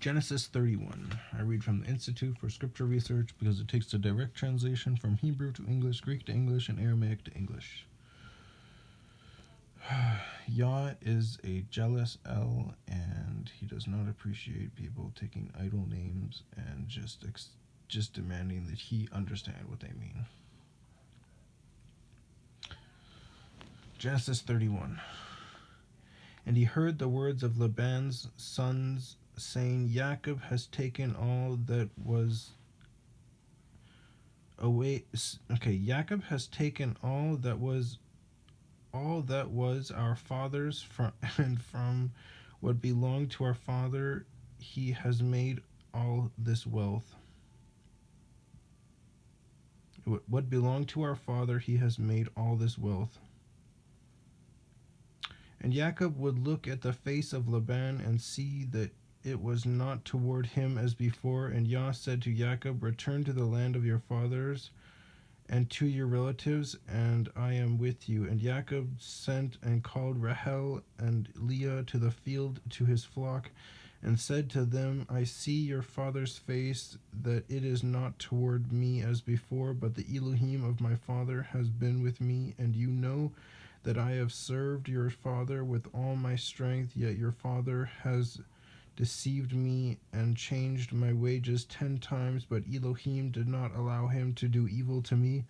Genesis 31. I read from the Institute for Scripture Research because it takes the direct translation from Hebrew to English, Greek to English, and Aramaic to English. Yah is a jealous El, and he does not appreciate people taking idol names and just demanding that he understand what they mean. Genesis 31. And he heard the words of Laban's sons, saying, Jacob has taken all that was away. Okay, Jacob has taken all that was our father's, and from what belonged to our father he has made all this wealth. What belonged to our father he has made all this wealth. And Jacob would look at the face of Laban and see that it was not toward him as before. And Yah said to Jacob, return to the land of your fathers and to your relatives, and I am with you. And Jacob sent and called Rachel and Leah to the field to his flock, and said to them, I see your father's face, that it is not toward me as before, but the Elohim of my father has been with me, and you know that I have served your father with all my strength, yet your father has deceived me and changed my wages 10 times, but Elohim did not allow him to do evil to me.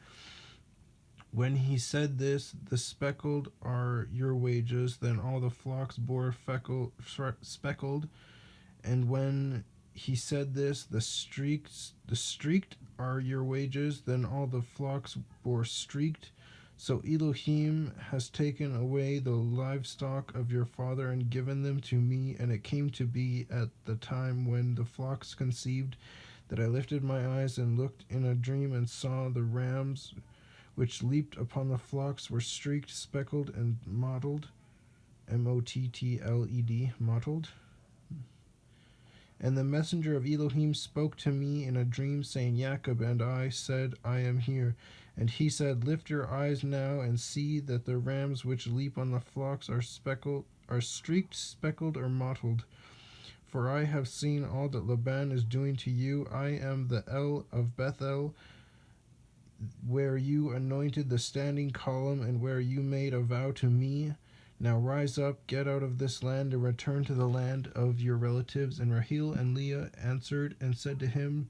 When he said this, the speckled are your wages, then all the flocks bore speckled. And when he said this, the streaked are your wages, then all the flocks bore streaked. So Elohim has taken away the livestock of your father and given them to me. And it came to be at the time when the flocks conceived that I lifted my eyes and looked in a dream and saw the rams which leaped upon the flocks were streaked, speckled, and mottled. M-O-T-T-L-E-D, mottled. And the messenger of Elohim spoke to me in a dream, saying, Jacob, and I said, I am here. And he said, lift your eyes now and see that the rams which leap on the flocks are streaked, speckled, or mottled. For I have seen all that Laban is doing to you. I am the El of Bethel, where you anointed the standing column, and where you made a vow to me. Now rise up, get out of this land, and return to the land of your relatives. And Rachel and Leah answered and said to him,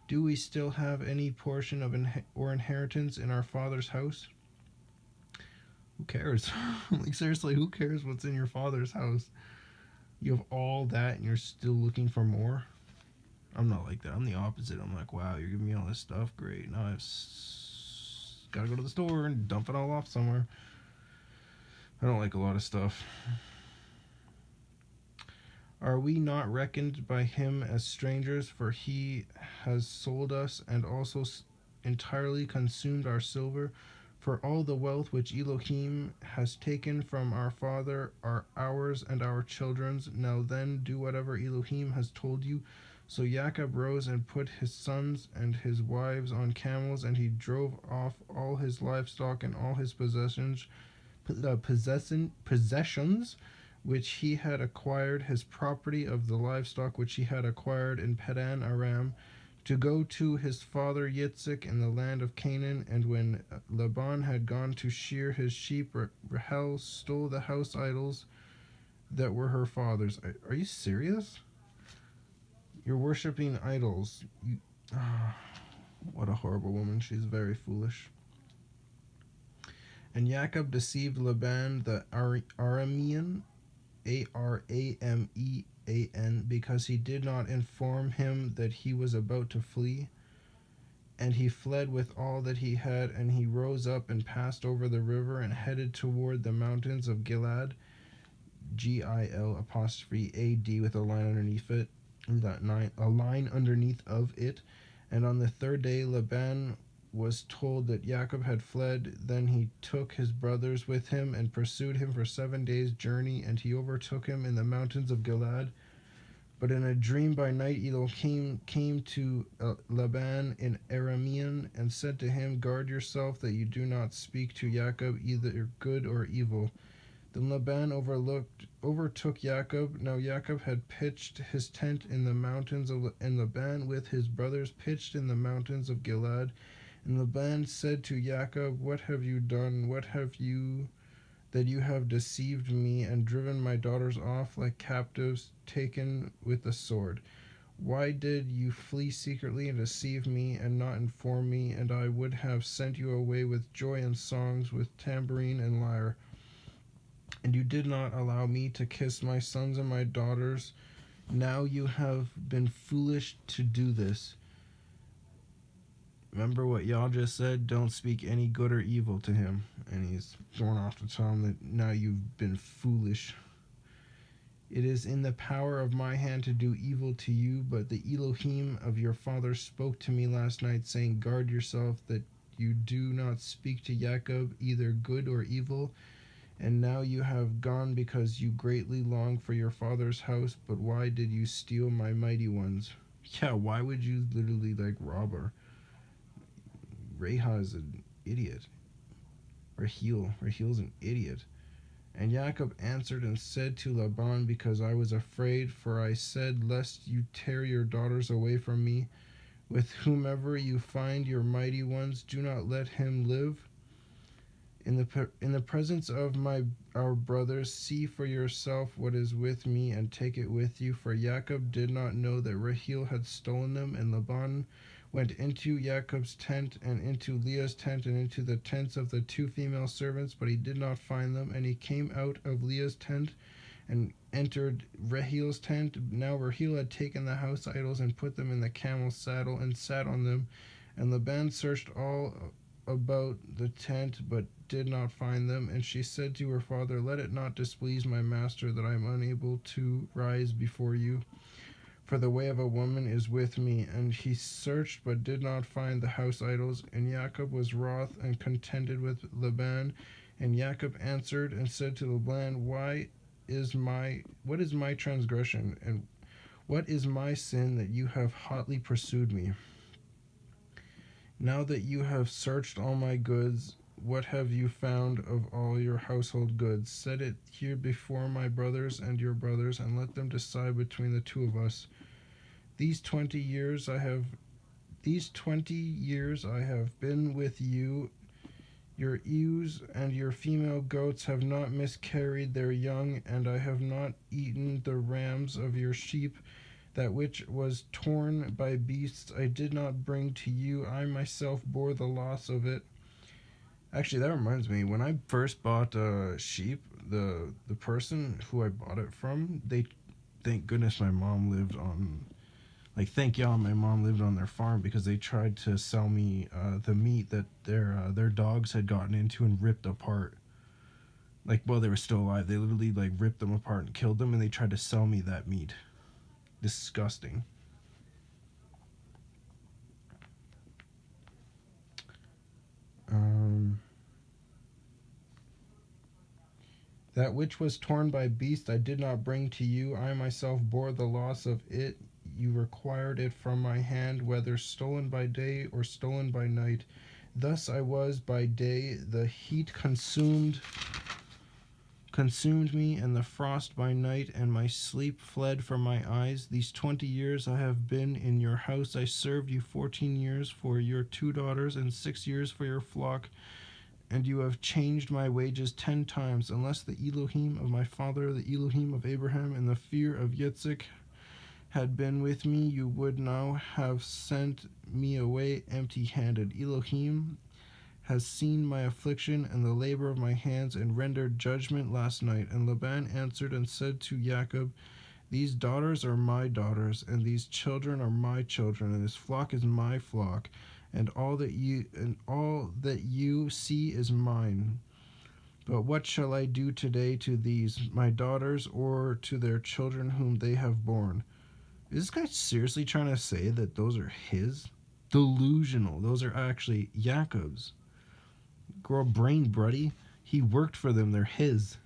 do we still have any portion of or inheritance in our father's house? Who cares? Like, seriously, who cares what's in your father's house? You have all that and you're still looking for more? I'm not like that. I'm the opposite. I'm like, wow, you're giving me all this stuff? Great. Now I've got to go to the store and dump it all off somewhere. I don't like a lot of stuff. Are we not reckoned by him as strangers? For he has sold us and also entirely consumed our silver. For all the wealth which Elohim has taken from our father are ours and our children's. Now then, do whatever Elohim has told you. So Jacob rose and put his sons and his wives on camels, and he drove off all his livestock and all his possessions which he had acquired, his property of the livestock which he had acquired in Padan Aram, to go to his father Yitzhak in the land of Canaan. And when Laban had gone to shear his sheep, Rachel stole the house idols that were her father's. Are you serious? You're worshiping idols. What a horrible woman. She's very foolish. And Jacob deceived Laban the Aramean, Aramean, because he did not inform him that he was about to flee. And he fled with all that he had, and he rose up and passed over the river and headed toward the mountains of Gilead, Gil''A''D, with a line underneath it, a line underneath of it. And on the third day Laban was told that Jacob had fled. Then he took his brothers with him and pursued him for 7 days' journey, and he overtook him in the mountains of Gilead. But in a dream by night Elohim came to Laban in Aramean and said to him, guard yourself that you do not speak to Jacob either good or evil. Then Laban overtook Jacob. Now Jacob had pitched his tent in the mountains of, and Laban with his brothers pitched in the mountains of Gilead. And Laban said to Jacob, "What have you done? What have you that you have deceived me and driven my daughters off like captives taken with the sword? Why did you flee secretly and deceive me and not inform me? And I would have sent you away with joy and songs, with tambourine and lyre. And you did not allow me to kiss my sons and my daughters. Now you have been foolish to do this." Remember what y'all just said? Don't speak any good or evil to him. And he's going off to tell him that now you've been foolish. "It is in the power of my hand to do evil to you, but the Elohim of your father spoke to me last night, saying, Guard yourself that you do not speak to Jacob either good or evil. And now you have gone because you greatly long for your father's house, but why did you steal my mighty ones?" Yeah, why would you literally rob her? Rahah is an idiot. Rahil's an idiot. And Jacob answered and said to Laban, "Because I was afraid, for I said, Lest you tear your daughters away from me. With whomever you find your mighty ones, do not let him live. In the presence of our brothers, see for yourself what is with me, and take it with you." For Jacob did not know that Rahel had stolen them. And Laban went into Jacob's tent, and into Leah's tent, and into the tents of the two female servants, but he did not find them. And he came out of Leah's tent and entered Rahel's tent. Now Rahel had taken the house idols and put them in the camel's saddle and sat on them. And Laban searched all about the tent, but did not find them. And she said to her father, "Let it not displease my master that I am unable to rise before you, for the way of a woman is with me." And he searched, but did not find the house idols. And Jacob was wroth and contended with Laban. And Jacob answered and said to Laban, what is my transgression, and what is my sin that you have hotly pursued me? Now that you have searched all my goods, what have you found of all your household goods? Set it here before my brothers and your brothers, and let them decide between the two of us. These 20 years I have been with you. Your ewes and your female goats have not miscarried their young, and I have not eaten the rams of your sheep. That which was torn by beasts I did not bring to you. I myself bore the loss of it. Actually, that reminds me. When I first bought sheep, the person who I bought it from, thank goodness my mom lived on. Thank y'all, my mom lived on their farm, because they tried to sell me the meat that their dogs had gotten into and ripped apart. While they were still alive, they literally ripped them apart and killed them, and they tried to sell me that meat. Disgusting. That which was torn by beast I did not bring to you. I myself bore the loss of it. You required it from my hand, whether stolen by day or stolen by night. Thus I was by day. The heat consumed me, and the frost by night, and my sleep fled from my eyes. These 20 years I have been in your house. I served you 14 years for your 2 daughters, and 6 years for your flock. And you have changed my wages 10 times. Unless the Elohim of my father, the Elohim of Abraham, and the fear of Yitzhak had been with me, you would now have sent me away empty-handed. Elohim has seen my affliction and the labor of my hands, and rendered judgment last night. And Laban answered and said to Jacob, "These daughters are my daughters, and these children are my children, and this flock is my flock, and all that you see is mine. But what shall I do today to these my daughters, or to their children whom they have borne?" Is this guy seriously trying to say that those are his? Delusional. Those are actually Jacob's. Grow a brain, buddy. He worked for them. They're his.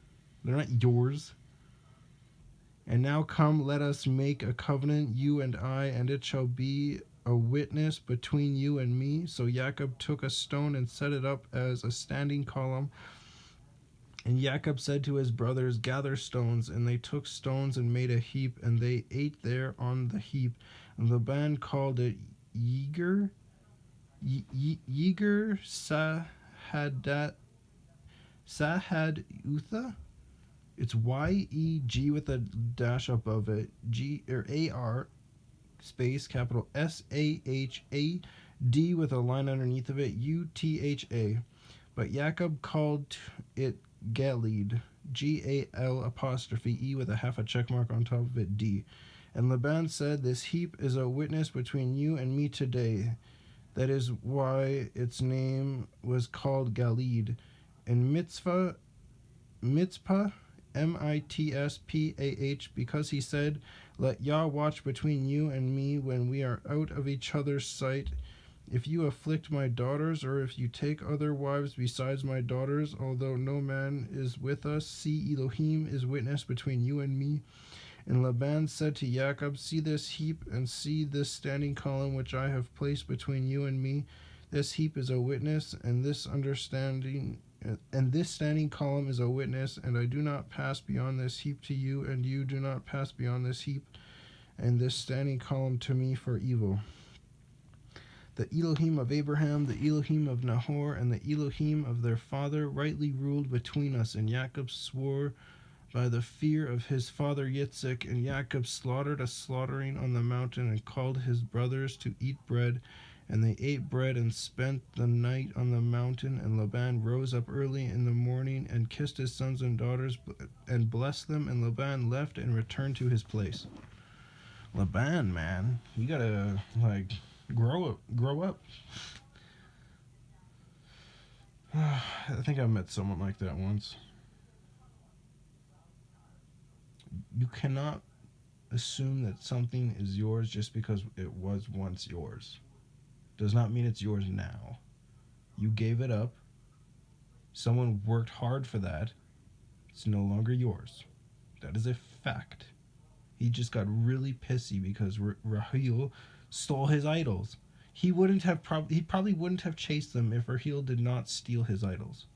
They're not yours. "And now come, let us make a covenant, you and I, and it shall be a witness between you and me." So Jacob took a stone and set it up as a standing column And Jacob said to his brothers, gather stones. And they took stones and made a heap, and they ate there on the heap. And Laban called it Yeger, Yeger Sahadutha. It's YEG with a dash above it, G or AR space capital SAHAD with a line underneath of it, UTHA. But Jacob called it Galid, GAL apostrophe E with a half a check mark on top of it, D. And Laban said, this heap is a witness between you and me today. That is why its name was called Galid. And Mitzpah, Mitspah, because he said, let Yah watch between you and me when we are out of each other's sight. If you afflict my daughters, or if you take other wives besides my daughters, although no man is with us, see, Elohim is witness between you and me. And Laban said to Jacob, see this heap, and see this standing column which I have placed between you and me. This heap is a witness, and this standing column is a witness, and I do not pass beyond this heap to you, and you do not pass beyond this heap and this standing column to me for evil. The Elohim of Abraham, the Elohim of Nahor, and the Elohim of their father rightly ruled between us. And Jacob swore by the fear of his father Yitzhak, and Jacob slaughtered a slaughtering on the mountain, and called his brothers to eat bread. And they ate bread and spent the night on the mountain. And Laban rose up early in the morning and kissed his sons and daughters and blessed them. And Laban left and returned to his place. Laban, man, you gotta grow up. I think I met someone like that once. You cannot assume that something is yours just because it was once yours. Does not mean it's yours now. You gave it up. Someone worked hard for that. It's no longer yours. That is a fact. He just got really pissy because Rahel stole his idols. He probably wouldn't have chased them if Rahel did not steal his idols.